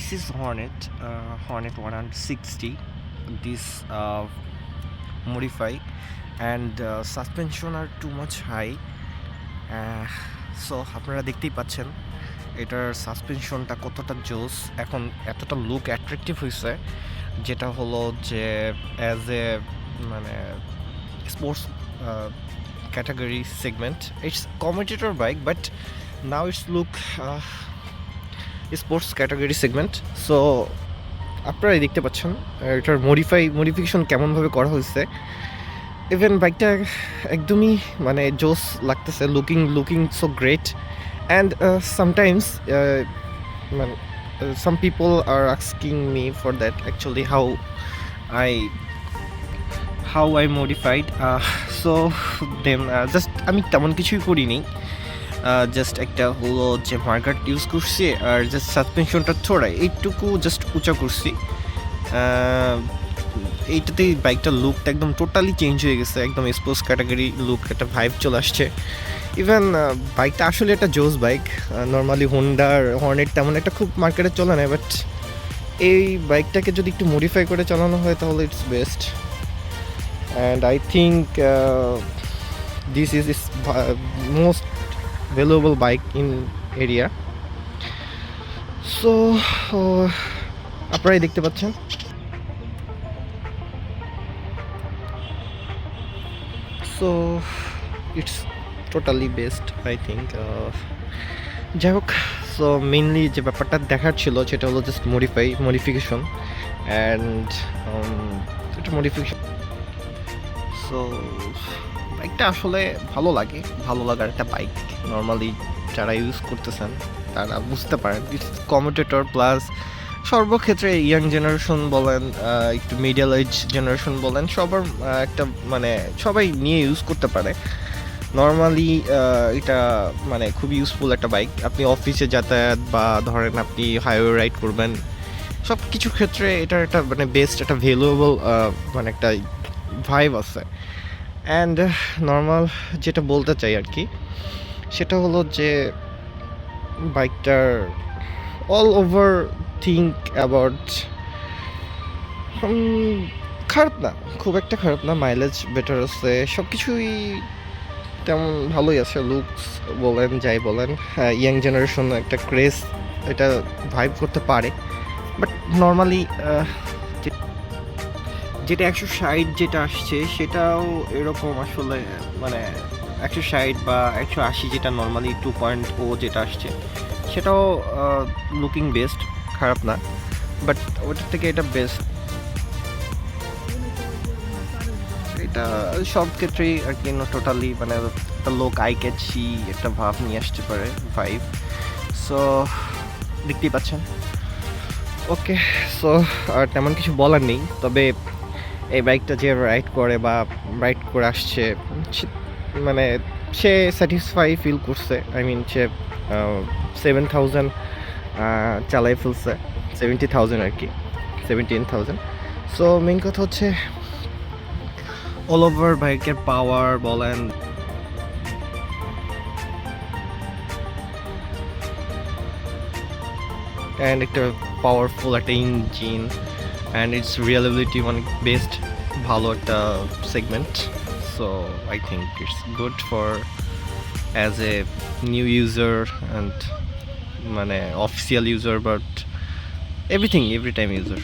this is Hornet 160. This modify and suspension are too much high. So আপনারা দেখতেই পাচ্ছেন এটার সাসপেনশনটা কতটা জোস, এখন এতটা লুক অ্যাট্রাকটিভ হয়েছে, যেটা হলো যে অ্যাজ এ মানে sports category segment, it's commutator bike but now it's look sports category segment. So আপনারাই দেখতে পাচ্ছেন এটার মডিফিকেশন কেমনভাবে করা হয়েছে। ইভেন বাইকটা একদমই মানে জোস লাগতেছে, looking so great. And sometimes মানে some people are asking me for that actually how I modified, so then just আমি তেমন কিছুই করিনি, জাস্ট একটা হলো যে মার্কার ইউজ করছি আর জাস্ট সাসপেনশনটা থোড়াই এইটুকু জাস্ট উঁচা করছি। এইটাতেই বাইকটার লুকটা একদম টোটালি চেঞ্জ হয়ে গেছে, একদম স্পোর্টস ক্যাটাগরি লুক, একটা ভাইব চলে আসছে। ইভেন বাইকটা আসলে একটা জোস বাইক। নর্মালি হর্নেট তেমন একটা খুব মার্কেটে চলে না, বাট এই বাইকটাকে যদি একটু মডিফাই করে চালানো হয় তাহলে it's best. And I think this is most valuable bike in area. So আপনারাই দেখতে পাচ্ছেন। So it's totally best I think. যাই হোক, সো মেইনলি যে ব্যাপারটা দেখার ছিল সেটা হলো জাস্ট মডিফিকেশন অ্যান্ড এটা মডিফিকেশন। সো বাইকটা আসলে ভালো লাগার একটা বাইক। নর্মালি যারা ইউজ করতেছেন তারা বুঝতে পারেন ইটস কমিউটেটর প্লাস সর্বক্ষেত্রে ইয়াং জেনারেশন বলেন, একটু মিডিয়াল এজ জেনারেশন বলেন, সবার একটা মানে সবাই নিয়ে ইউজ করতে পারে। নর্মালি এটা মানে খুবই ইউজফুল একটা বাইক। আপনি অফিসে যাতায়াত বা ধরেন আপনি হাইওয়ে রাইড করবেন, সব কিছুর ক্ষেত্রে এটার একটা মানে বেস্ট একটা ভ্যালুয়েবল মানে একটা ভাইব আছে। অ্যান্ড নর্মাল যেটা বলতে চাই আর কি সেটা হলো যে বাইকটার অল ওভার থিঙ্ক অ্যাবাউট খারাপ না, খুব একটা খারাপ না, মাইলেজ বেটার আছে, সব কিছুই তেমন ভালোই আছে। লুকস বলেন যাই বলেন, ইয়াং জেনারেশন একটা ক্রেজ এটা ভাইব করতে পারে। বাট নর্মালি যেটা 160 যেটা আসছে সেটাও এরকম আসলে মানে 160 বা 180 যেটা নর্মালি 2.0 যেটা আসছে সেটাও লুকিং বেস্ট, খারাপ না, বাট ওটার থেকে এটা বেস্ট। এটা সব ক্ষেত্রেই আর কি টোটালি মানে একটা লোক আই ক্যাচি একটা ভাব নিয়ে আসতে পারে, ভাইব। সো দেখতেই পাচ্ছেন। ওকে, সো আর তেমন কিছু বলার নেই, তবে এই বাইকটা যে রাইড করে বা রাইড করে আসছে মানে সে স্যাটিসফাই ফিল করছে। আই মিন সে 7,000 চালাই ফেলছে, 70,000 আর কি, 17,000। সো মেইন কথা হচ্ছে অল ওভার বাইকের পাওয়ার বলেন, অ্যান্ড একটা পাওয়ারফুল একটা ইঞ্জিন অ্যান্ড ইটস রিয়েলেবিলিটি অনেক বেস্ট, ভালো একটা segment. So I think it's good for as a new user and মানে official user, but every time user.